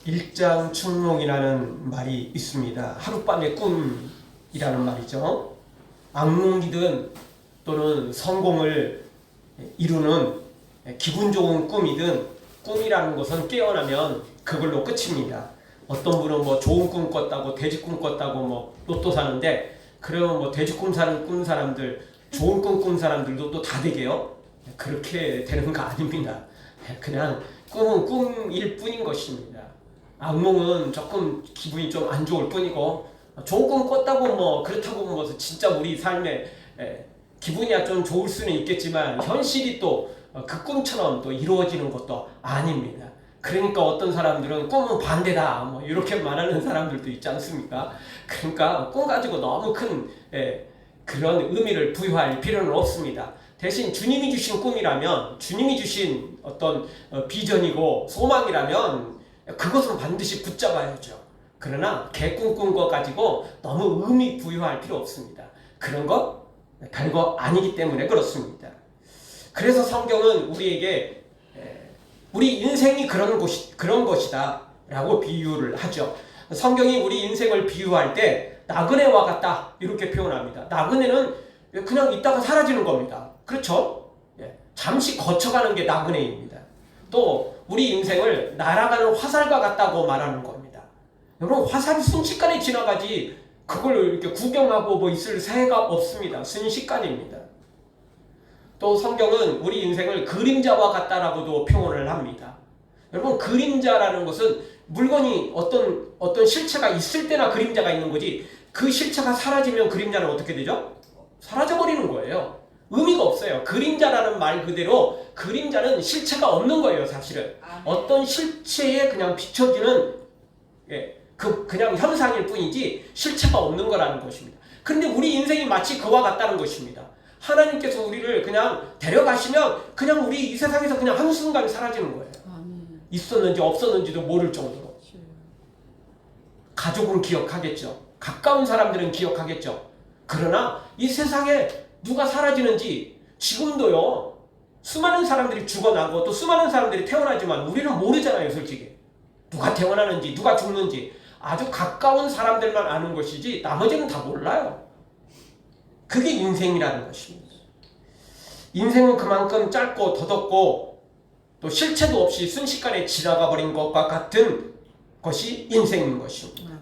일장춘몽이라는 말이 있습니다. 하룻밤의 꿈이라는 말이죠. 악몽이든 또는 성공을 이루는 기분 좋은 꿈이든 꿈이라는 것은 깨어나면 그걸로 끝입니다. 어떤 분은 뭐 좋은 꿈 꿨다고 돼지 꿈 꿨다고 뭐 로또 사는데, 그러면 뭐 돼지 꿈 사는 꾼 사람들, 좋은 꿈 꾼 사람들도 또 다 되게요? 그렇게 되는 거 아닙니다. 그냥 꿈은 꿈일 뿐인 것입니다. 악몽은 조금 기분이 좀 안 좋을 뿐이고, 좋은 꿈 꿨다고 뭐 그렇다고 뭐 진짜 우리 삶에 기분이야 좀 좋을 수는 있겠지만 현실이 또 그 꿈처럼 또 이루어지는 것도 아닙니다. 그러니까 어떤 사람들은 꿈은 반대다 뭐 이렇게 말하는 사람들도 있지 않습니까? 그러니까 꿈 가지고 너무 큰 그런 의미를 부여할 필요는 없습니다. 대신 주님이 주신 꿈이라면, 주님이 주신 어떤 비전이고 소망이라면 그것은 반드시 붙잡아야죠. 그러나 개꿈 꾼 거 가지고 너무 의미 부여할 필요 없습니다. 그런 거 별거 아니기 때문에 그렇습니다. 그래서 성경은 우리에게 우리 인생이 그런 것이다 라고 비유를 하죠. 성경이 우리 인생을 비유할 때 나그네와 같다 이렇게 표현합니다. 나그네는 그냥 있다가 사라지는 겁니다. 그렇죠? 잠시 거쳐가는 게 나그네입니다. 또 우리 인생을 날아가는 화살과 같다고 말하는 겁니다. 여러분, 화살이 순식간에 지나가지 그걸 이렇게 구경하고 뭐 있을 새가 없습니다. 순식간입니다. 또 성경은 우리 인생을 그림자와 같다라고도 표현을 합니다. 여러분, 그림자라는 것은 물건이 어떤 실체가 있을 때나 그림자가 있는 거지, 그 실체가 사라지면 그림자는 어떻게 되죠? 사라져버리는 거예요. 의미가 없어요. 그림자라는 말 그대로 그림자는 실체가 없는 거예요, 사실은. 어떤 실체에 그냥 비춰지는 그냥 현상일 뿐이지 실체가 없는 거라는 것입니다. 그런데 우리 인생이 마치 그와 같다는 것입니다. 하나님께서 우리를 그냥 데려가시면 그냥 우리 이 세상에서 그냥 한순간에 사라지는 거예요. 있었는지 없었는지도 모를 정도로. 가족은 기억하겠죠. 가까운 사람들은 기억하겠죠. 그러나 이 세상에 누가 사라지는지 지금도요, 수많은 사람들이 죽어나고 또 수많은 사람들이 태어나지만 우리는 모르잖아요, 솔직히. 누가 태어나는지 누가 죽는지 아주 가까운 사람들만 아는 것이지 나머지는 다 몰라요. 그게 인생이라는 것입니다. 인생은 그만큼 짧고 더덥고 또 실체도 없이 순식간에 지나가 버린 것과 같은 것이 인생인 것입니다.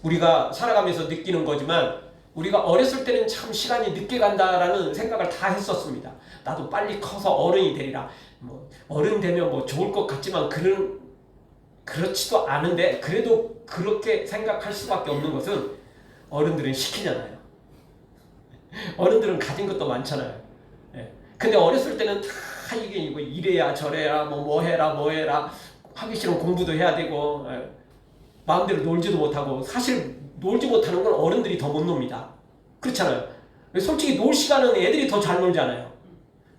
우리가 살아가면서 느끼는 거지만 우리가 어렸을 때는 참 시간이 늦게 간다라는 생각을 다 했었습니다. 나도 빨리 커서 어른이 되리라. 뭐 어른 되면 뭐 좋을 것 같지만 그렇지도 않은데, 그래도 그렇게 생각할 수밖에 없는 것은 어른들은 시키잖아요. 어른들은 가진 것도 많잖아요. 근데 어렸을 때는 다 이게 뭐 이래야 저래야 뭐 해라 하기 싫으면 공부도 해야 되고 마음대로 놀지도 못하고, 사실 놀지 못하는 건 어른들이 더 못 놉니다. 그렇잖아요. 솔직히 놀 시간은 애들이 더 잘 놀잖아요.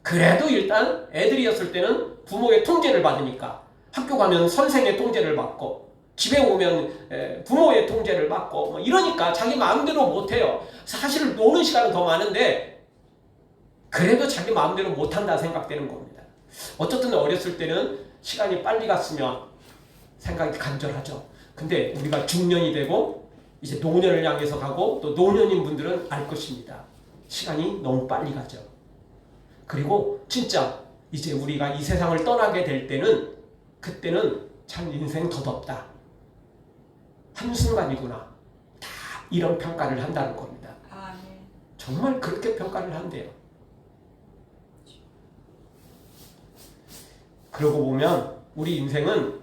그래도 일단 애들이었을 때는 부모의 통제를 받으니까 학교 가면 선생의 통제를 받고 집에 오면 부모의 통제를 받고 뭐 이러니까 자기 마음대로 못해요. 사실 노는 시간은 더 많은데 그래도 자기 마음대로 못한다 생각되는 겁니다. 어쨌든 어렸을 때는 시간이 빨리 갔으면 생각이 간절하죠. 근데 우리가 중년이 되고 이제 노년을 향해서 가고 또 노년인 분들은 알 것입니다. 시간이 너무 빨리 가죠. 그리고 진짜 이제 우리가 이 세상을 떠나게 될 때는, 그때는 참 인생 더덥다, 한순간이구나, 다 이런 평가를 한다는 겁니다. 정말 그렇게 평가를 한대요. 그러고 보면 우리 인생은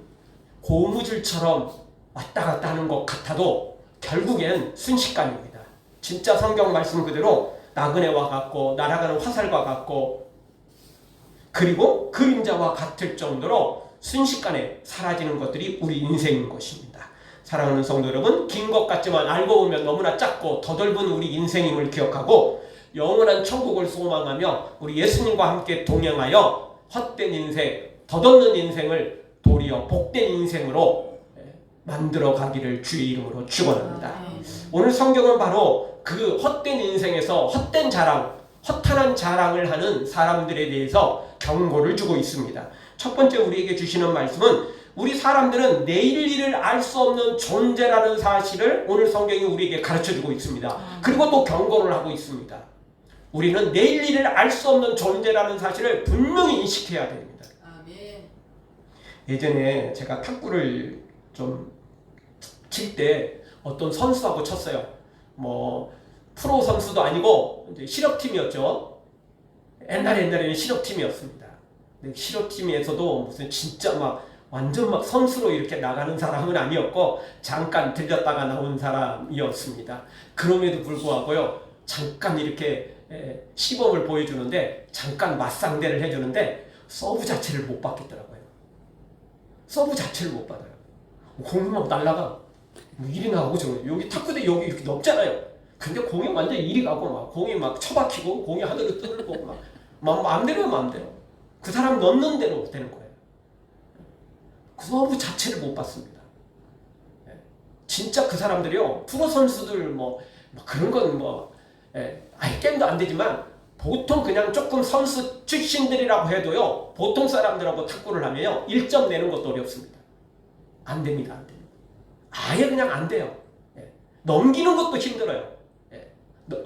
고무줄처럼 왔다 갔다 하는 것 같아도 결국엔 순식간입니다. 진짜 성경 말씀 그대로 나그네와 같고 날아가는 화살과 같고 그리고 그림자와 같을 정도로 순식간에 사라지는 것들이 우리 인생인 것입니다. 사랑하는 성도 여러분, 긴 것 같지만 알고 보면 너무나 작고 더넓은 우리 인생임을 기억하고 영원한 천국을 소망하며 우리 예수님과 함께 동행하여 헛된 인생, 덧없는 인생을 도리어 복된 인생으로 만들어 가기를 주의 이름으로 축원합니다. 오늘 성경은 바로 그 헛된 인생에서 헛된 자랑, 허탄한 자랑을 하는 사람들에 대해서 경고를 주고 있습니다. 첫 번째 우리에게 주시는 말씀은 우리 사람들은 내일 일을 알 수 없는 존재라는 사실을 오늘 성경이 우리에게 가르쳐주고 있습니다. 그리고 또 경고를 하고 있습니다. 우리는 내일 일을 알 수 없는 존재라는 사실을 분명히 인식해야 됩니다. 예전에 제가 탁구를 좀 칠 때 어떤 선수하고 쳤어요. 뭐 프로 선수도 아니고 이제 실업팀이었죠. 옛날에는 실업팀이었습니다. 실업팀에서도 무슨 진짜 막 완전 막 선수로 이렇게 나가는 사람은 아니었고 잠깐 들렸다가 나온 사람이었습니다. 그럼에도 불구하고요, 잠깐 이렇게 시범을 보여주는데, 잠깐 맞상대를 해주는데 서브 자체를 못 받겠더라고요. 서브 자체를 못 받아요. 공이 막 날라가. 뭐 이리 나가고 저기, 여기 탁구대 여기 이렇게 넓잖아요. 근데 공이 완전 이리 가고 막 공이 막 처박히고 공이 하늘을 뚫고 막 마음대로야 마음대로. 그 사람 넣는 대로 되는 거예요. 그 서브 자체를 못 받습니다. 진짜 그 사람들이요, 프로 선수들 뭐 그런 건 뭐 아예 게임도 안 되지만 보통 그냥 조금 선수 출신들이라고 해도요, 보통 사람들하고 탁구를 하면요 1점 내는 것도 어렵습니다. 안 됩니다. 안 됩니다. 아예 그냥 안 돼요. 넘기는 것도 힘들어요.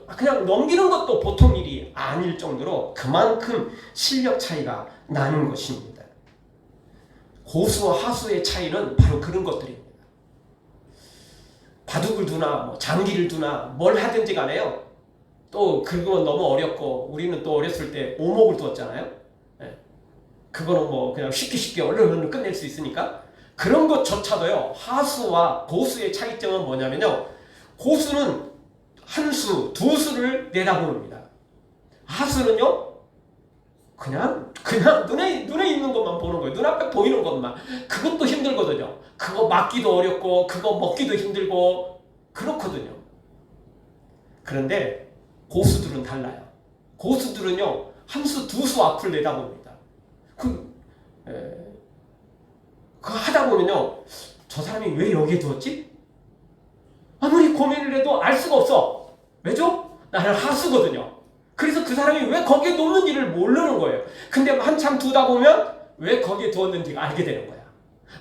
그냥 넘기는 것도 보통 일이 아닐 정도로 그만큼 실력 차이가 나는 것입니다. 고수와 하수의 차이는 바로 그런 것들입니다. 바둑을 두나 뭐 장기를 두나 뭘 하든지 간에요, 또 그건 너무 어렵고, 우리는 또 어렸을 때 오목을 두었잖아요. 그거는 뭐 그냥 쉽게 얼른 끝낼 수 있으니까. 그런 것조차도요, 하수와 고수의 차이점은 뭐냐면요, 고수는 한 수, 두 수를 내다봅니다. 하수는요, 그냥 눈에 있는 것만 보는 거예요. 눈앞에 보이는 것만. 그것도 힘들거든요. 그거 맞기도 어렵고 그거 먹기도 힘들고 그렇거든요. 그런데 고수들은 달라요. 고수들은요, 한 수, 두 수 앞을 내다봅니다. 그 하다 보면요, 저 사람이 왜 여기에 두었지? 아무리 고민을 해도 알 수가 없어. 왜죠? 나는 하수거든요. 그래서 그 사람이 왜 거기에 놓는지를 모르는 거예요. 근데 한참 두다 보면 왜 거기에 두었는지가 알게 되는 거야.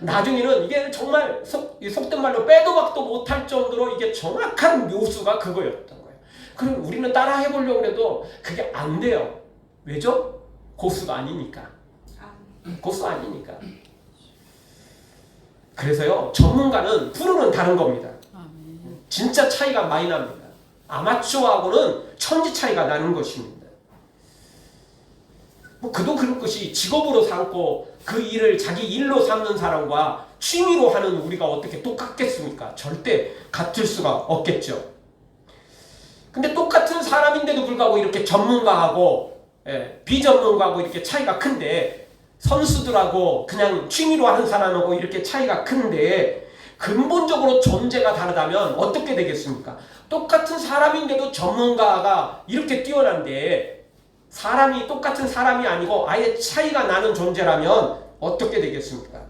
나중에는 이게 정말 속된 말로 빼도 박도 못할 정도로 이게 정확한 묘수가 그거였던 거예요. 그럼 우리는 따라 해보려고 해도 그게 안 돼요. 왜죠? 고수가 아니니까. 고수 아니니까. 그래서요, 전문가는 프로는 다른 겁니다. 진짜 차이가 많이 납니다. 아마추어하고는 천지 차이가 나는 것입니다. 뭐 그도 그럴 것이 직업으로 삼고 그 일을 자기 일로 삼는 사람과 취미로 하는 우리가 어떻게 똑같겠습니까? 절대 같을 수가 없겠죠. 근데 똑같은 사람인데도 불구하고 이렇게 전문가하고 비전문가하고 이렇게 차이가 큰데, 선수들하고 그냥 취미로 하는 사람하고 이렇게 차이가 큰데, 근본적으로 존재가 다르다면 어떻게 되겠습니까? 똑같은 사람인데도 전문가가 이렇게 뛰어난데, 사람이 똑같은 사람이 아니고 아예 차이가 나는 존재라면 어떻게 되겠습니까?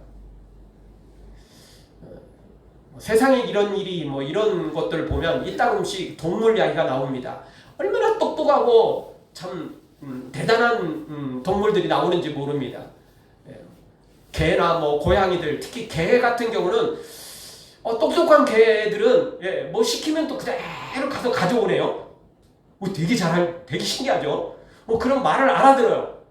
세상에 이런 일이 뭐 이런 것들을 보면 이따금씩 동물 이야기가 나옵니다. 얼마나 똑똑하고 참 대단한 동물들이 나오는지 모릅니다. 개나 뭐 고양이들, 특히 개 같은 경우는 똑똑한 개들은 뭐 시키면 또 그대로 가서 가져오네요. 되게 신기하죠. 그런 말을 알아들어요.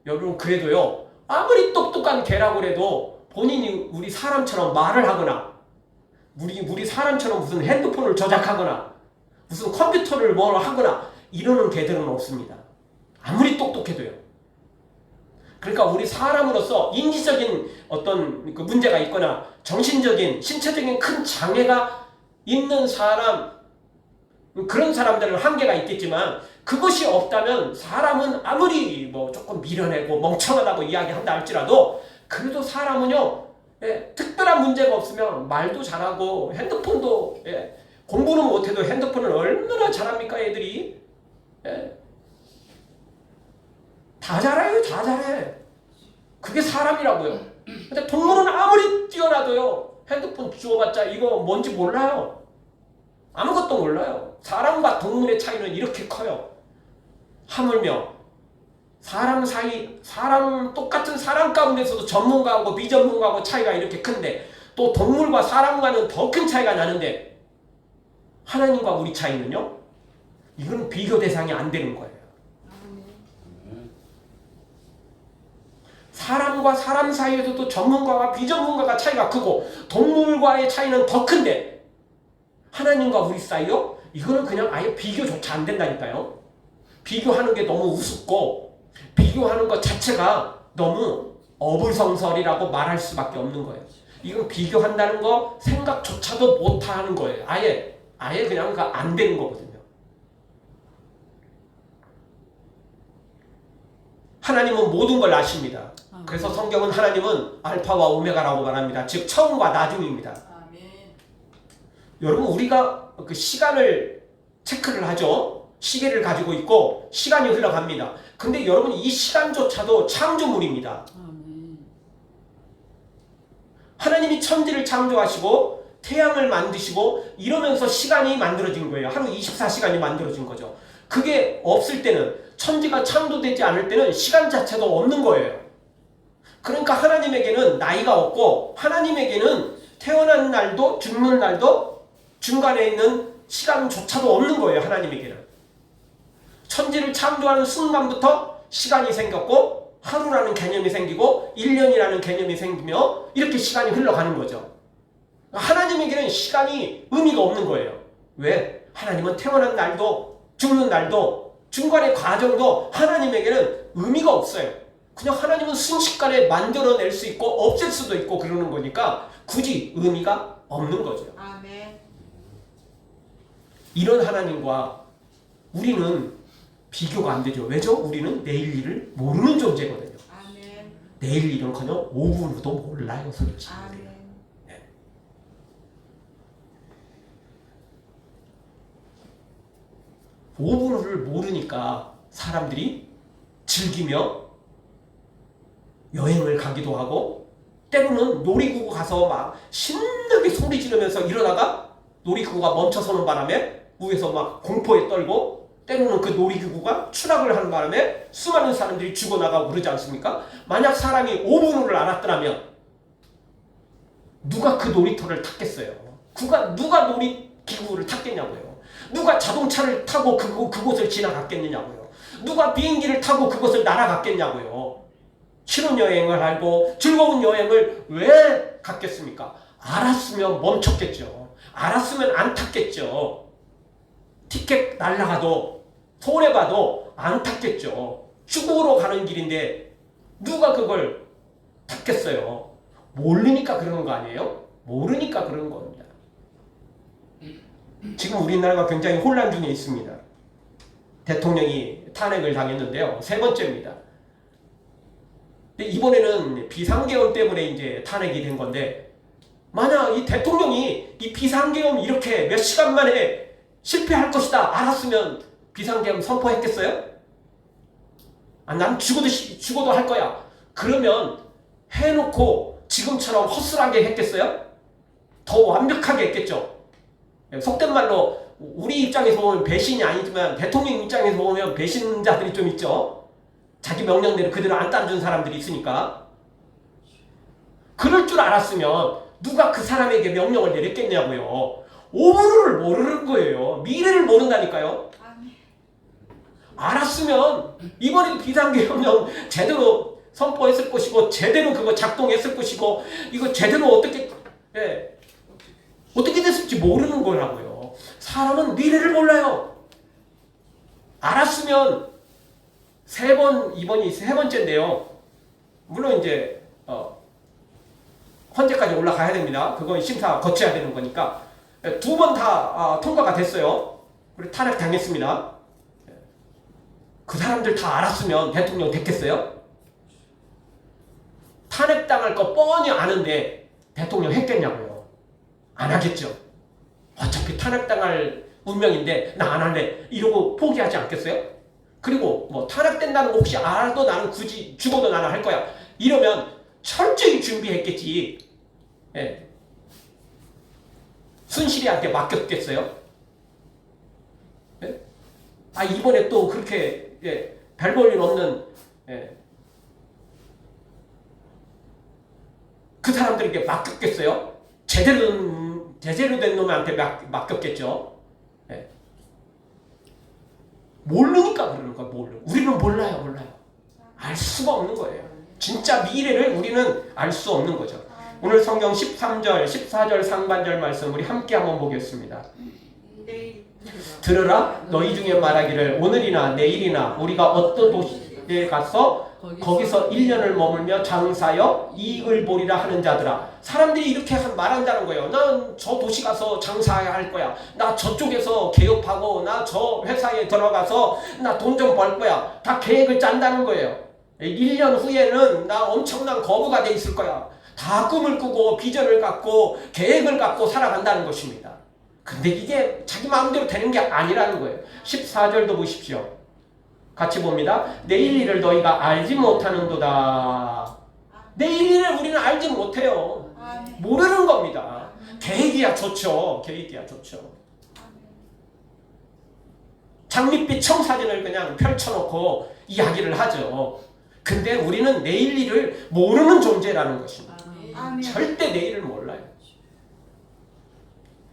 여러분, 그래도요, 아무리 똑똑한 개라고 해도 본인이 우리 사람처럼 말을 하거나, 우리 사람처럼 무슨 핸드폰을 조작하거나 무슨 컴퓨터를 뭘 하거나 이러는 개들은 없습니다. 아무리 똑똑해도요. 그러니까 우리 사람으로서 인지적인 어떤 그 문제가 있거나 정신적인, 신체적인 큰 장애가 있는 사람, 그런 사람들은 한계가 있겠지만, 그것이 없다면 사람은 아무리 뭐 조금 미련하고 멍청하다고 이야기한다 할지라도, 그래도 사람은요, 특별한 문제가 없으면 말도 잘하고 핸드폰도 공부는 못해도 핸드폰을 얼마나 잘합니까 애들이. 다 잘해요. 다 잘해. 그게 사람이라고요. 근데 동물은 아무리 뛰어나도요, 핸드폰 주워봤자 이거 뭔지 몰라요. 아무것도 몰라요. 사람과 동물의 차이는 이렇게 커요. 하물며 똑같은 사람 가운데서도 전문가하고 비전문가하고 차이가 이렇게 큰데, 또 동물과 사람과는 더 큰 차이가 나는데, 하나님과 우리 차이는요? 이건 비교 대상이 안 되는 거예요. 사람과 사람 사이에서도 전문가와 비전문가가 차이가 크고, 동물과의 차이는 더 큰데, 하나님과 우리 사이요? 이거는 그냥 아예 비교조차 안 된다니까요. 비교하는 게 너무 우습고, 비교하는 것 자체가 너무 어불성설이라고 말할 수밖에 없는 거예요. 이건 비교한다는 거 생각조차도 못하는 거예요. 아예 그냥 안 되는 거거든요. 하나님은 모든 걸 아십니다. 그래서 성경은 하나님은 알파와 오메가라고 말합니다. 즉 처음과 나중입니다. 여러분, 우리가 그 시간을 체크를 하죠. 시계를 가지고 있고 시간이 흘러갑니다. 근데 여러분, 이 시간조차도 창조물입니다. 하나님이 천지를 창조하시고 태양을 만드시고 이러면서 시간이 만들어진 거예요. 하루 24시간이 만들어진 거죠. 그게 없을 때는, 천지가 창조되지 않을 때는 시간 자체도 없는 거예요. 그러니까 하나님에게는 나이가 없고, 하나님에게는 태어난 날도 죽는 날도 중간에 있는 시간조차도 없는 거예요. 하나님에게는. 천지를 창조하는 순간부터 시간이 생겼고, 하루라는 개념이 생기고 1년이라는 개념이 생기며 이렇게 시간이 흘러가는 거죠. 하나님에게는 시간이 의미가 없는 거예요. 왜? 하나님은 태어난 날도 죽는 날도 중간의 과정도 하나님에게는 의미가 없어요. 그냥 하나님은 순식간에 만들어낼 수 있고 없앨 수도 있고 그러는 거니까 굳이 의미가 없는 거죠. 아멘. 이런 하나님과 우리는 비교가 안 되죠. 왜죠? 우리는 내일 일을 모르는 존재거든요. 아멘. 내일 일은커녕 5분으로도 몰라요. 솔직히. 아멘. 네. 5분을 모르니까 사람들이 즐기며 여행을 가기도 하고, 때로는 놀이기구 가서 막 신나게 소리 지르면서 이러다가 놀이기구가 멈춰서는 바람에 위에서 막 공포에 떨고, 때로는 그 놀이기구가 추락을 하는 바람에 수많은 사람들이 죽어나가고 그러지 않습니까? 만약 사람이 5분을 알았더라면 누가 그 놀이터를 탔겠어요? 누가 놀이기구를 탔겠냐고요? 누가 자동차를 타고 그곳을 지나갔겠느냐고요? 누가 비행기를 타고 그곳을 날아갔겠냐고요? 신혼여행을 하고 즐거운 여행을 왜 갔겠습니까? 알았으면 멈췄겠죠. 알았으면 안 탔겠죠. 티켓 날라가도 손해봐도 안 탔겠죠. 죽으러 가는 길인데 누가 그걸 탔겠어요? 모르니까 그러는 거 아니에요? 모르니까 그러는 겁니다. 지금 우리나라가 굉장히 혼란 중에 있습니다. 대통령이 탄핵을 당했는데요. 3번째입니다. 근데 이번에는 비상계엄 때문에 이제 탄핵이 된 건데, 만약 이 대통령이 이 비상계엄 이렇게 몇 시간 만에 실패할 것이다 알았으면 비상계엄 선포했겠어요? 난 죽어도 할 거야. 그러면 해놓고 지금처럼 허술하게 했겠어요? 더 완벽하게 했겠죠. 속된 말로 우리 입장에서 보면 배신이 아니지만 대통령 입장에서 보면 배신자들이 좀 있죠. 자기 명령대로 그대로 안 따라준 사람들이 있으니까. 그럴 줄 알았으면 누가 그 사람에게 명령을 내렸겠냐고요. 오늘을 모르는 거예요. 미래를 모른다니까요. 알았으면 이번에도 비상계엄령 제대로 선포했을 것이고 제대로 그거 작동했을 것이고 이거 제대로 어떻게 됐을지 모르는 거라고요. 사람은 미래를 몰라요. 알았으면 이번이 3번째인데요. 물론 이제 헌재까지 올라가야 됩니다. 그건 심사 거쳐야 되는 거니까 2번 다 통과가 됐어요. 그리고 탄핵 당했습니다. 그 사람들 다 알았으면 대통령 됐겠어요? 탄핵 당할 거 뻔히 아는데 대통령 했겠냐고요? 안 하겠죠. 어차피 탄핵 당할 운명인데 나 안 할래 이러고 포기하지 않겠어요? 그리고 뭐 탄핵된다는 거 혹시 알아도 나는 굳이 죽어도 나는 할 거야 이러면 철저히 준비했겠지. 순실이한테 맡겼겠어요? 이번에 또 그렇게 별 볼 일 없는 예. 그 사람들에게 맡겼겠어요? 제대로 된 놈한테 맡겼겠죠? 예. 모르니까 그러는 거야. 우리는 몰라요. 알 수가 없는 거예요. 진짜 미래를 우리는 알 수 없는 거죠. 오늘 성경 13절, 14절 상반절 말씀 우리 함께 한번 보겠습니다. 들으라, 너희 중에 말하기를 오늘이나 내일이나 우리가 어떤 도시에 가서 거기서 1년을 머물며 장사하여 이익을 보리라 하는 자들아. 사람들이 이렇게 말한다는 거예요. 난 저 도시 가서 장사해야 할 거야. 나 저쪽에서 개업하고 나 저 회사에 들어가서 나 돈 좀 벌 거야. 다 계획을 짠다는 거예요. 1년 후에는 나 엄청난 거부가 돼 있을 거야. 다 꿈을 꾸고 비전을 갖고 계획을 갖고 살아간다는 것입니다. 근데 이게 자기 마음대로 되는 게 아니라는 거예요. 14절도 보십시오. 같이 봅니다. 내일 일을 너희가 알지 못하는도다. 내일 일을 우리는 알지 못해요. 모르는 겁니다. 계획이야 좋죠. 장밋빛 청사진을 그냥 펼쳐놓고 이야기를 하죠. 근데 우리는 내일 일을 모르는 존재라는 것입니다. 절대 내일을 몰라요.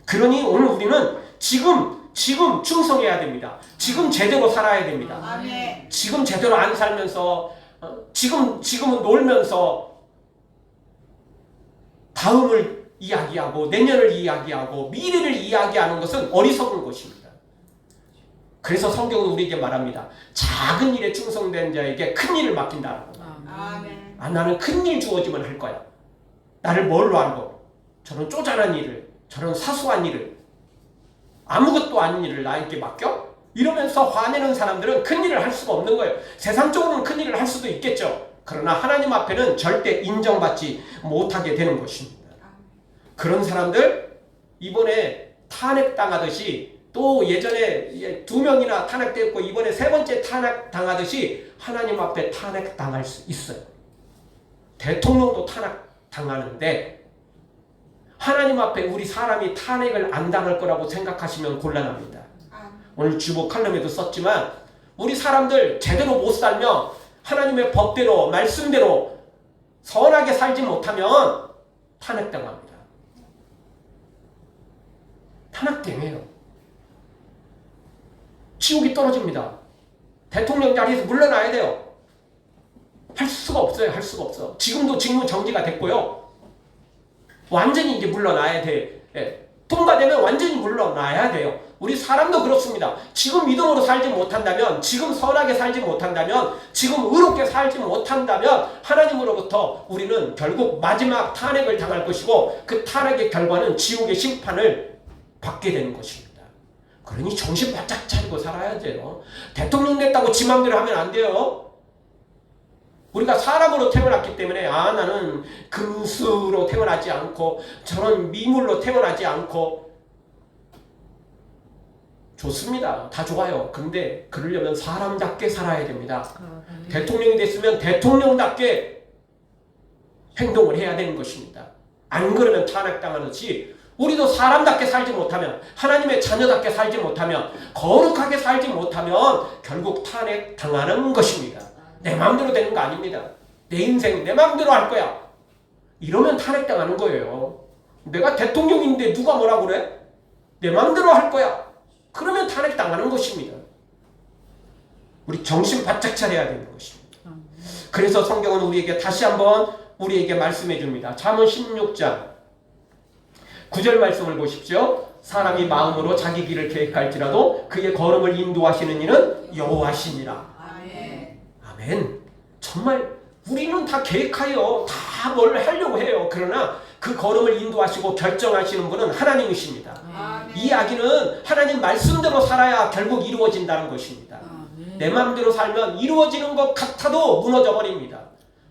그러니 오늘 우리는 지금 충성해야 됩니다. 지금 제대로 살아야 됩니다. 지금 제대로 안 살면서 지금은 놀면서 다음을 이야기하고 내년을 이야기하고 미래를 이야기하는 것은 어리석은 것입니다. 그래서 성경은 우리에게 말합니다. 작은 일에 충성된 자에게 큰 일을 맡긴다라고. 나는 큰 일 주어지면 할 거야. 나를 뭘로 알고 저런 쪼잔한 일을, 저런 사소한 일을, 아무것도 아닌 일을 나에게 맡겨? 이러면서 화내는 사람들은 큰 일을 할 수가 없는 거예요. 세상적으로는 큰 일을 할 수도 있겠죠. 그러나 하나님 앞에는 절대 인정받지 못하게 되는 것입니다. 그런 사람들 이번에 탄핵당하듯이 또 예전에 2명이나 탄핵되었고 이번에 3번째 탄핵당하듯이 하나님 앞에 탄핵당할 수 있어요. 대통령도 탄핵당하는데 하나님 앞에 우리 사람이 탄핵을 안 당할 거라고 생각하시면 곤란합니다. 오늘 주보 칼럼에도 썼지만 우리 사람들 제대로 못 살면 하나님의 법대로 말씀대로 선하게 살지 못하면 탄핵당합니다. 탄핵당해요. 지옥이 떨어집니다. 대통령 자리에서 물러나야 돼요. 할 수가 없어. 지금도 직무 정지가 됐고요. 완전히 이제 물러나야 돼. 통과되면 완전히 물러나야 돼요. 우리 사람도 그렇습니다. 지금 믿음으로 살지 못한다면, 지금 선하게 살지 못한다면, 지금 의롭게 살지 못한다면 하나님으로부터 우리는 결국 마지막 탄핵을 당할 것이고 그 탄핵의 결과는 지옥의 심판을 받게 되는 것입니다. 그러니 정신 바짝 차리고 살아야 돼요. 대통령 됐다고 지 맘대로 하면 안 돼요. 우리가 사람으로 태어났기 때문에 나는 금수로 태어나지 않고 저런 미물로 태어나지 않고 좋습니다. 다 좋아요. 근데 그러려면 사람답게 살아야 됩니다. 대통령이 됐으면 대통령답게 행동을 해야 되는 것입니다. 안 그러면 탄핵당하듯이 우리도 사람답게 살지 못하면 하나님의 자녀답게 살지 못하면 거룩하게 살지 못하면 결국 탄핵당하는 것입니다. 내 마음대로 되는 거 아닙니다. 내 인생 내 마음대로 할 거야. 이러면 탄핵당하는 거예요. 내가 대통령인데 누가 뭐라 그래? 내 마음대로 할 거야. 그러면 탄핵당하는 것입니다. 우리 정신 바짝 차려야 되는 것입니다. 그래서 성경은 우리에게 다시 한번 우리에게 말씀해 줍니다. 잠언 16장 9절 말씀을 보십시오. 사람이 마음으로 자기 길을 계획할지라도 그의 걸음을 인도하시는 이는 여호와시니라. 아멘. 정말 우리는 다 계획하여 다 뭘 하려고 해요. 그러나 그 걸음을 인도하시고 결정하시는 분은 하나님이십니다. 이 이야기는 하나님 말씀대로 살아야 결국 이루어진다는 것입니다. 내 마음대로 살면 이루어지는 것 같아도 무너져 버립니다.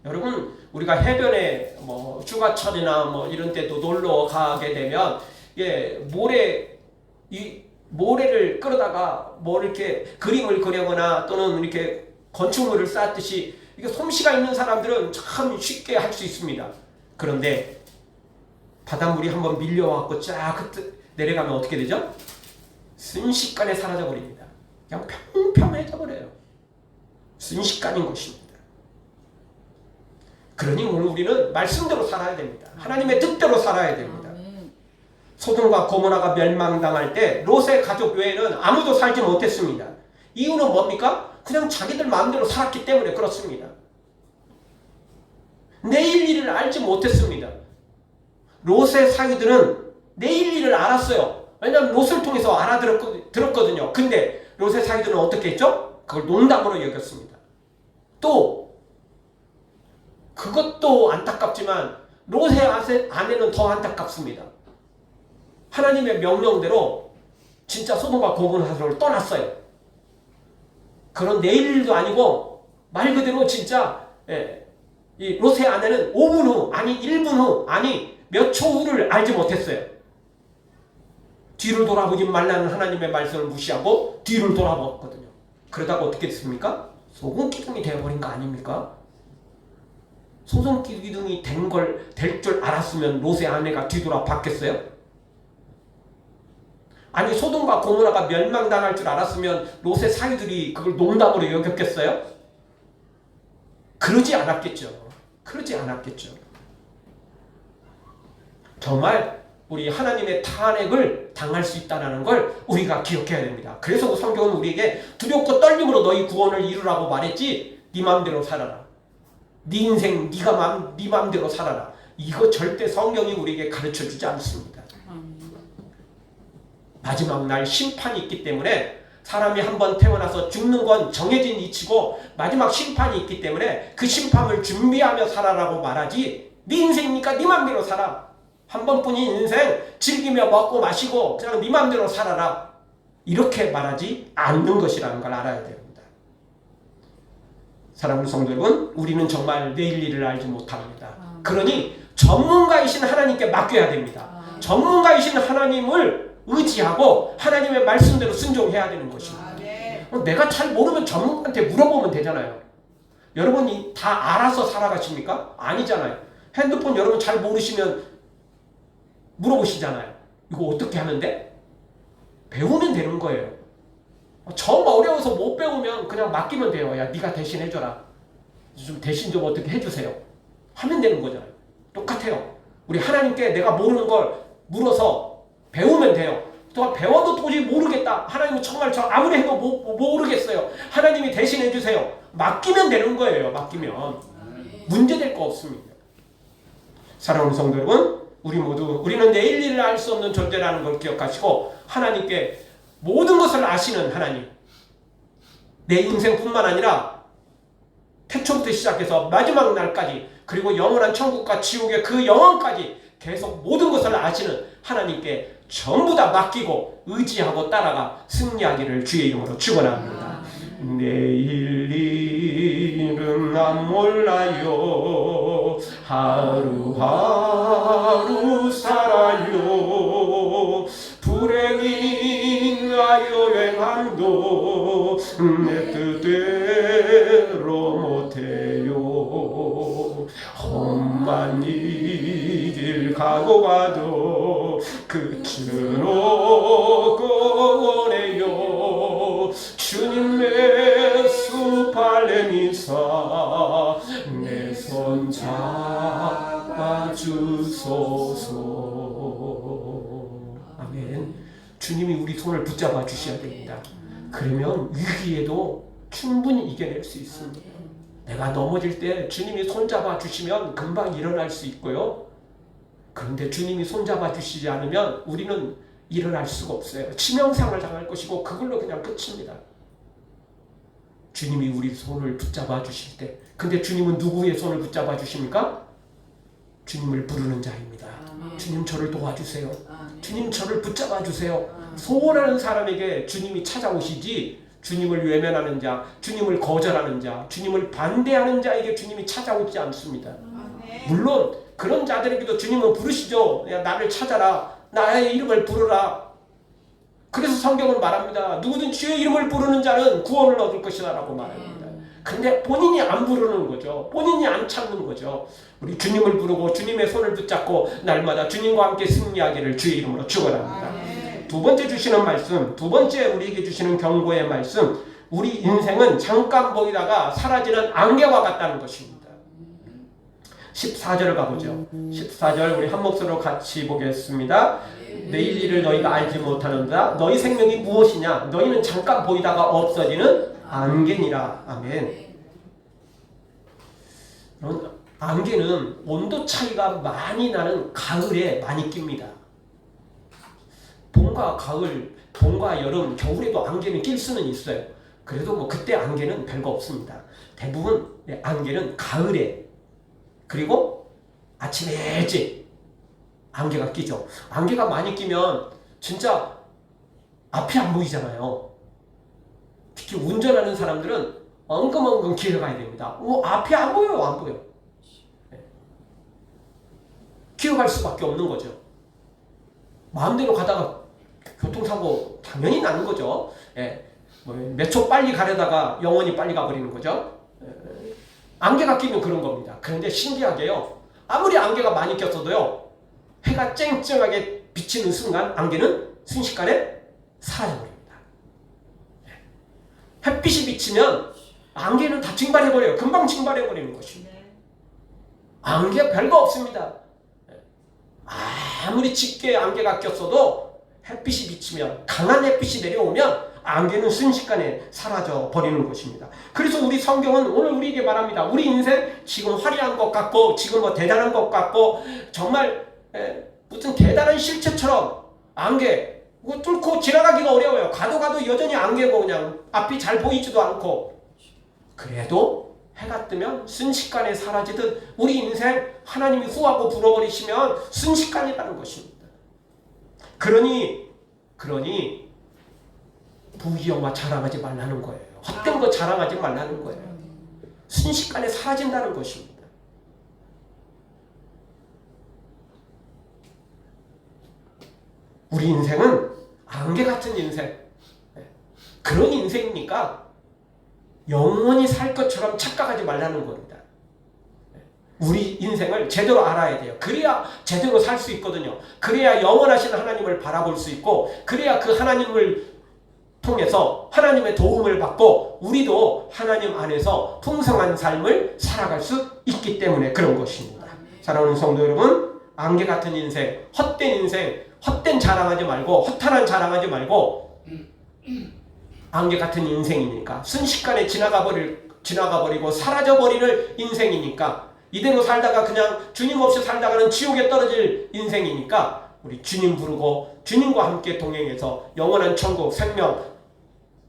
여러분 우리가 해변에 휴가철이나 이런 때도 놀러 가게 되면 모래를 끌어다가 이렇게 그림을 그리거나 또는 이렇게 건축물을 쌓듯이 이게 솜씨가 있는 사람들은 참 쉽게 할 수 있습니다. 그런데 바닷물이 한번 밀려와서 쫙 내려가면 어떻게 되죠? 순식간에 사라져 버립니다. 그냥 평평해져 버려요. 순식간인 것입니다. 그러니 오늘 우리는 말씀대로 살아야 됩니다. 하나님의 뜻대로 살아야 됩니다. 소돔과 고모라가 멸망당할 때 롯의 가족 외에는 아무도 살지 못했습니다. 이유는 뭡니까? 그냥 자기들 마음대로 살았기 때문에 그렇습니다. 내일 일을 알지 못했습니다. 롯의 사위들은 내일 일을 알았어요. 왜냐하면 롯을 통해서 알아들었거든요. 근데 롯의 사위들은 어떻게 했죠? 그걸 농담으로 여겼습니다. 또 그것도 안타깝지만 롯의 아내는 더 안타깝습니다. 하나님의 명령대로 진짜 소돔과 고모라를 떠났어요. 그런 내일 일도 아니고 말 그대로 진짜 이 롯의 아내는 5분 후 아니 1분 후 아니 몇 초 후를 알지 못했어요. 뒤를 돌아보지 말라는 하나님의 말씀을 무시하고 뒤를 돌아봤거든요. 그러다가 어떻게 됐습니까? 소금기둥이 되어버린 거 아닙니까? 소금기둥이 될 줄 알았으면 롯의 아내가 뒤돌아 봤겠어요? 아니 소돔과 고모라가 멸망당할 줄 알았으면 롯의 사위들이 그걸 농담으로 여겼겠어요? 그러지 않았겠죠. 정말 우리 하나님의 탄핵을 당할 수 있다는 걸 우리가 기억해야 됩니다. 그래서 그 성경은 우리에게 두렵고 떨림으로 너희 구원을 이루라고 말했지. 네 마음대로 살아라. 네 인생 네 마음대로 살아라. 이거 절대 성경이 우리에게 가르쳐주지 않습니다. 마지막 날 심판이 있기 때문에 사람이 한번 태어나서 죽는 건 정해진 이치고 마지막 심판이 있기 때문에 그 심판을 준비하며 살아라고 말하지. 네 인생이니까 네 맘대로 살아. 한 번뿐인 인생 즐기며 먹고 마시고 그냥 네 맘대로 살아라. 이렇게 말하지 않는 것이라는 걸 알아야 됩니다. 사랑하는 성도 여러분, 우리는 정말 내일 일을 알지 못합니다. 그러니 전문가이신 하나님께 맡겨야 됩니다. 전문가이신 하나님을 의지하고 하나님의 말씀대로 순종해야 되는 것입니다. 내가 잘 모르면 전문가한테 물어보면 되잖아요. 여러분이 다 알아서 살아가십니까? 아니잖아요. 핸드폰 여러분 잘 모르시면 물어보시잖아요. 이거 어떻게 하면 돼? 배우면 되는 거예요. 정 어려워서 못 배우면 그냥 맡기면 돼요. 야, 네가 대신 해줘라. 대신 좀 어떻게 해주세요. 하면 되는 거잖아요. 똑같아요. 우리 하나님께 내가 모르는 걸 물어서 배우면 돼요. 또 배워도 도저히 모르겠다. 하나님은 정말 저 아무리 해도 모르겠어요. 하나님이 대신 해주세요. 맡기면 되는 거예요. 맡기면. 문제될 거 없습니다. 사랑하는 성도 여러분, 우리는 내일 일을 알 수 없는 존재라는 걸 기억하시고 하나님께 모든 것을 아시는 하나님, 내 인생뿐만 아니라 태초부터 시작해서 마지막 날까지 그리고 영원한 천국과 지옥의 그 영원까지 계속 모든 것을 아시는 하나님께 전부 다 맡기고 의지하고 따라가 승리하기를 주의 이름으로 축원합니다. 내일 일은 난 몰라요. 하루하루 살아요. 불행이 나여 행함도 내 뜻대로 못해요. 험한 이 길 가고 가도 끝은 없고 오네요. 주님의 수팔레미사 내 손 잡아주소서. 아멘. 주님이 우리 손을 붙잡아 주셔야 됩니다. 그러면 위기에도 충분히 이겨낼 수 있습니다. 내가 넘어질 때 주님이 손잡아 주시면 금방 일어날 수 있고요. 그런데 주님이 손잡아 주시지 않으면 우리는 일어날 수가 없어요. 치명상을 당할 것이고 그걸로 그냥 끝입니다. 주님이 우리 손을 붙잡아 주실 때, 근데 주님은 누구의 손을 붙잡아 주십니까? 주님을 부르는 자입니다. 주님 저를 도와주세요. 주님 저를 붙잡아 주세요. 소원하는 사람에게 주님이 찾아오시지, 주님을 외면하는 자, 주님을 거절하는 자, 주님을 반대하는 자에게 주님이 찾아오지 않습니다. 물론 그런 자들에게도 주님은 부르시죠. 야, 나를 찾아라. 나의 이름을 부르라. 그래서 성경은 말합니다. 누구든 주의 이름을 부르는 자는 구원을 얻을 것이다 라고 말합니다. 근데 본인이 안 부르는 거죠. 본인이 안 찾는 거죠. 우리 주님을 부르고 주님의 손을 붙잡고 날마다 주님과 함께 승리하기를 주의 이름으로 축원합니다. 두 번째 주시는 말씀, 두 번째 우리에게 주시는 경고의 말씀, 우리 인생은 잠깐 보이다가 사라지는 안개와 같다는 것입니다. 14절 가보죠. 14절 우리 한 목소리로 같이 보겠습니다. 내일 일을 너희가 알지 못하는다. 너희 생명이 무엇이냐? 너희는 잠깐 보이다가 없어지는 안개니라. 아멘. 안개는 온도 차이가 많이 나는 가을에 많이 낍니다. 봄과 가을, 봄과 여름, 겨울에도 안개는 낄 수는 있어요. 그래도 뭐 그때 안개는 별거 없습니다. 대부분 안개는 가을에, 그리고 아침에 일찍 안개가 끼죠. 안개가 많이 끼면 진짜 앞이 안 보이잖아요. 특히 운전하는 사람들은 엉금엉금 길을 가야 됩니다. 앞이 안 보여요. 안 보여. 기어갈 수밖에 없는 거죠. 마음대로 가다가 교통사고 당연히 나는 거죠. 몇 초 빨리 가려다가 영원히 빨리 가버리는 거죠. 안개가 끼면 그런 겁니다. 그런데 신기하게요. 아무리 안개가 많이 꼈어도요. 해가 쨍쨍하게 비치는 순간 안개는 순식간에 사라져버립니다. 햇빛이 비치면 안개는 다 증발해버려요. 금방 증발해버리는 것입니다. 안개 별거 없습니다. 아무리 짙게 안개가 꼈어도 햇빛이 비치면, 강한 햇빛이 내려오면 안개는 순식간에 사라져 버리는 것입니다. 그래서 우리 성경은 오늘 우리에게 말합니다. 우리 인생 지금 화려한 것 같고, 지금 뭐 대단한 것 같고, 정말 무슨 대단한 실체처럼 안개 뚫고 지나가기가 어려워요. 가도 여전히 안개고 그냥 앞이 잘 보이지도 않고. 그래도 해가 뜨면 순식간에 사라지듯 우리 인생 하나님이 후하고 불어버리시면 순식간이라는 것입니다. 그러니 부귀영화 자랑하지 말라는 거예요. 헛된 거 자랑하지 말라는 거예요. 순식간에 사라진다는 것입니다. 우리 인생은 안개 같은 인생, 그런 인생이니까 영원히 살 것처럼 착각하지 말라는 겁니다. 우리 인생을 제대로 알아야 돼요. 그래야 제대로 살 수 있거든요. 그래야 영원하신 하나님을 바라볼 수 있고, 그래야 그 하나님을 통해서 하나님의 도움을 받고 우리도 하나님 안에서 풍성한 삶을 살아갈 수 있기 때문에 그런 것입니다. 사랑하는 성도 여러분, 안개 같은 인생, 헛된 자랑하지 말고, 허탄한 자랑하지 말고, 안개 같은 인생이니까 순식간에 지나가버리고 사라져버리는 인생이니까, 이대로 살다가 그냥 주님 없이 살다가는 지옥에 떨어질 인생이니까 우리 주님 부르고 주님과 함께 동행해서 영원한 천국 생명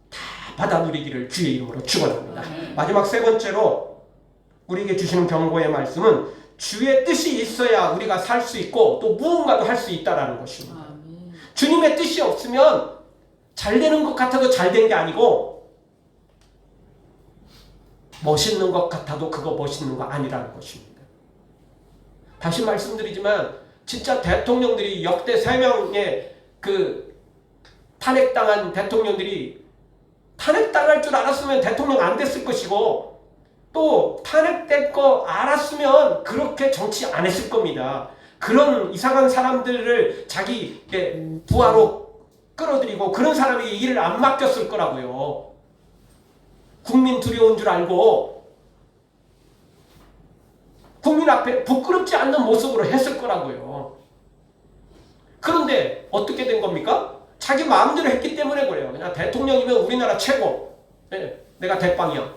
다 받아 누리기를 주의 이름으로 축원합니다. 마지막 세 번째로 우리에게 주시는 경고의 말씀은 주의 뜻이 있어야 우리가 살 수 있고 또 무언가도 할 수 있다는 것입니다. 주님의 뜻이 없으면 잘 되는 것 같아도 잘 된 게 아니고, 멋있는 것 같아도 그거 멋있는 거 아니라는 것입니다. 다시 말씀드리지만 진짜 대통령들이 역대 3명의 그 탄핵당한 대통령들이 탄핵당할 줄 알았으면 대통령 안 됐을 것이고, 또 탄핵될 거 알았으면 그렇게 정치 안 했을 겁니다. 그런 이상한 사람들을 자기 부하로 끌어들이고 그런 사람에게 일을 안 맡겼을 거라고요. 국민 두려운 줄 알고 국민 앞에 부끄럽지 않는 모습으로 했을 거라고요. 그런데 어떻게 된 겁니까? 자기 마음대로 했기 때문에 그래요. 그냥 대통령이면 우리나라 최고. 내가 대빵이야.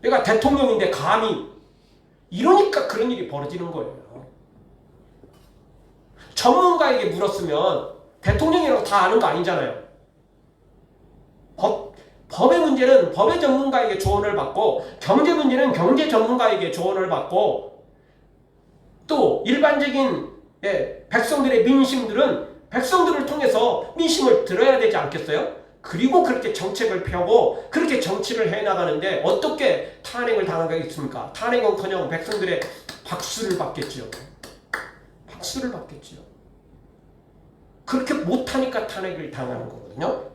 내가 대통령인데 감히. 이러니까 그런 일이 벌어지는 거예요. 전문가에게 물었으면 대통령이라고 다 아는 거 아니잖아요. 법의 문제는 법의 전문가에게 조언을 받고, 경제 문제는 경제 전문가에게 조언을 받고, 또 일반적인 백성들의 민심들은 백성들을 통해서 민심을 들어야 되지 않겠어요? 그리고 그렇게 정책을 펴고 그렇게 정치를 해나가는데 어떻게 탄핵을 당하겠습니까? 탄핵은커녕 백성들의 박수를 받겠죠. 박수를 받겠죠. 그렇게 못하니까 탄핵을 당하는 거거든요.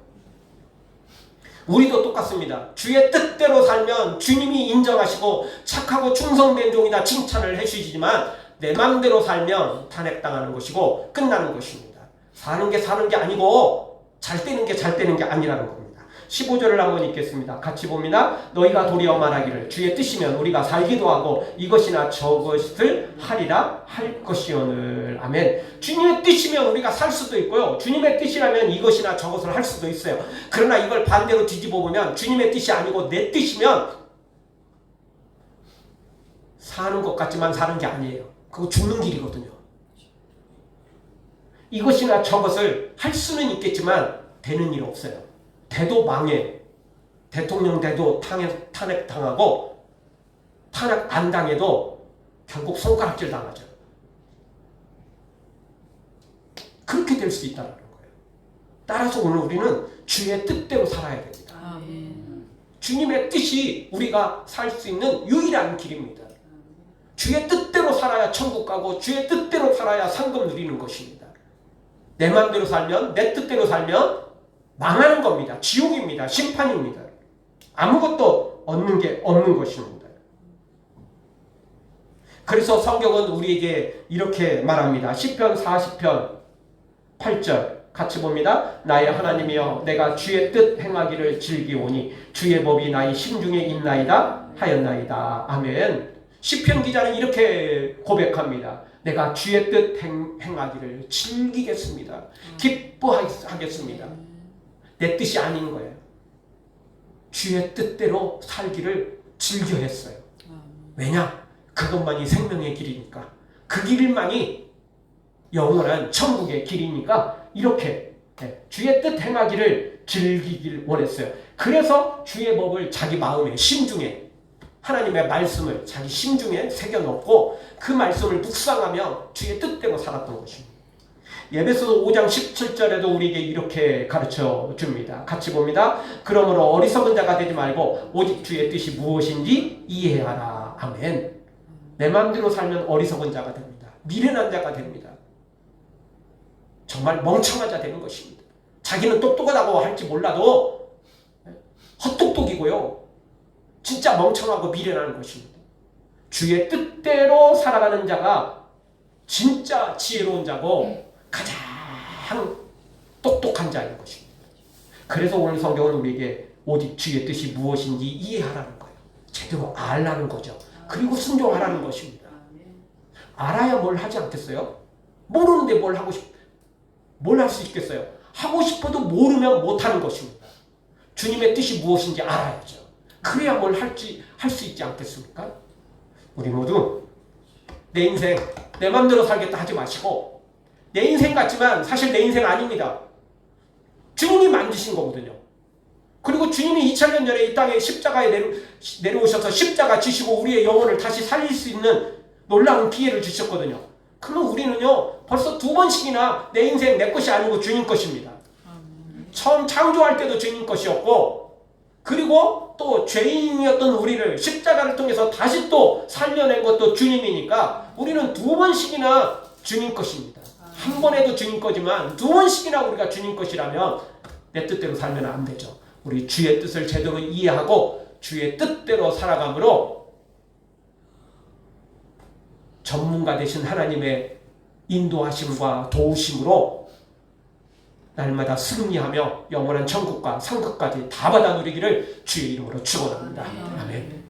우리도 똑같습니다. 주의 뜻대로 살면 주님이 인정하시고 착하고 충성된 종이다 칭찬을 해주시지만, 내 마음대로 살면 탄핵당하는 것이고 끝나는 것입니다. 사는 게 아니고 잘 되는 게 아니라는 겁니다. 15절을 한번 읽겠습니다. 같이 봅니다. 너희가 도리어 말하기를 주의 뜻이면 우리가 살기도 하고 이것이나 저것을 하리라 할 것이오늘. 아멘. 주님의 뜻이면 우리가 살 수도 있고요. 주님의 뜻이라면 이것이나 저것을 할 수도 있어요. 그러나 이걸 반대로 뒤집어 보면 주님의 뜻이 아니고 내 뜻이면 사는 것 같지만 사는 게 아니에요. 그거 죽는 길이거든요. 이것이나 저것을 할 수는 있겠지만 되는 일 없어요. 돼도 망해. 대통령 돼도 탄핵당하고 탄핵 안 당해도 결국 손가락질 당하죠. 그렇게 될 수 있다는 거예요. 따라서 오늘 우리는 주의 뜻대로 살아야 됩니다. 아멘. 주님의 뜻이 우리가 살 수 있는 유일한 길입니다. 주의 뜻대로 살아야 천국 가고 주의 뜻대로 살아야 상급 누리는 것입니다. 내 마음대로 살면, 내 뜻대로 살면 망하는 겁니다. 지옥입니다. 심판입니다. 아무것도 얻는 게 없는 것입니다. 그래서 성경은 우리에게 이렇게 말합니다. 시편 40편 8절 같이 봅니다. 나의 하나님이여 내가 주의 뜻 행하기를 즐기오니 주의 법이 나의 심중에 있나이다 하였나이다. 아멘. 시편 기자는 이렇게 고백합니다. 내가 주의 뜻 행하기를 즐기겠습니다. 기뻐하겠습니다. 내 뜻이 아닌 거예요. 주의 뜻대로 살기를 즐겨 했어요. 왜냐? 그것만이 생명의 길이니까. 그 길만이 영원한 천국의 길이니까 이렇게 주의 뜻 행하기를 즐기길 원했어요. 그래서 주의 법을 자기 마음에 심중에 하나님의 말씀을 자기 심중에 새겨넣고 그 말씀을 묵상하며 주의 뜻대로 살았던 것입니다. 에베소서 5장 17절에도 우리에게 이렇게 가르쳐 줍니다. 같이 봅니다. 그러므로 어리석은 자가 되지 말고 오직 주의 뜻이 무엇인지 이해하라. 아멘. 내 마음대로 살면 어리석은 자가 됩니다. 미련한 자가 됩니다. 정말 멍청한 자 되는 것입니다. 자기는 똑똑하다고 할지 몰라도 헛똑똑이고요. 진짜 멍청하고 미련한 것입니다. 주의 뜻대로 살아가는 자가 진짜 지혜로운 자고 가장 똑똑한 자인 것입니다. 그래서 오늘 성경은 우리에게 오직 주의 뜻이 무엇인지 이해하라는 거예요. 제대로 알라는 거죠. 그리고 순종하라는 것입니다. 알아야 뭘 하지 않겠어요? 모르는데 뭘 할 수 있겠어요? 하고 싶어도 모르면 못하는 것입니다. 주님의 뜻이 무엇인지 알아야죠. 그래야 뭘 할 수 있지 않겠습니까? 우리 모두 내 인생 내 맘대로 살겠다 하지 마시고 내 인생 같지만 사실 내 인생 아닙니다. 주님이 만드신 거거든요. 그리고 주님이 2000년 전에 이 땅에 십자가에 내려오셔서 십자가 지시고 우리의 영혼을 다시 살릴 수 있는 놀라운 기회를 주셨거든요. 그러면 우리는요 벌써 2번씩이나 내 인생 내 것이 아니고 주님 것입니다. 처음 창조할 때도 주님 것이었고 그리고 또 죄인이었던 우리를 십자가를 통해서 다시 또 살려낸 것도 주님이니까 우리는 2번씩이나 주님 것입니다. 한 번에도 주님 거지만 2번씩이나 우리가 주님 것이라면 내 뜻대로 살면 안 되죠. 우리 주의 뜻을 제대로 이해하고 주의 뜻대로 살아감으로 전문가 되신 하나님의 인도하심과 도우심으로 날마다 승리하며 영원한 천국과 상급까지 다 받아 누리기를 주의 이름으로 축원합니다. 아멘.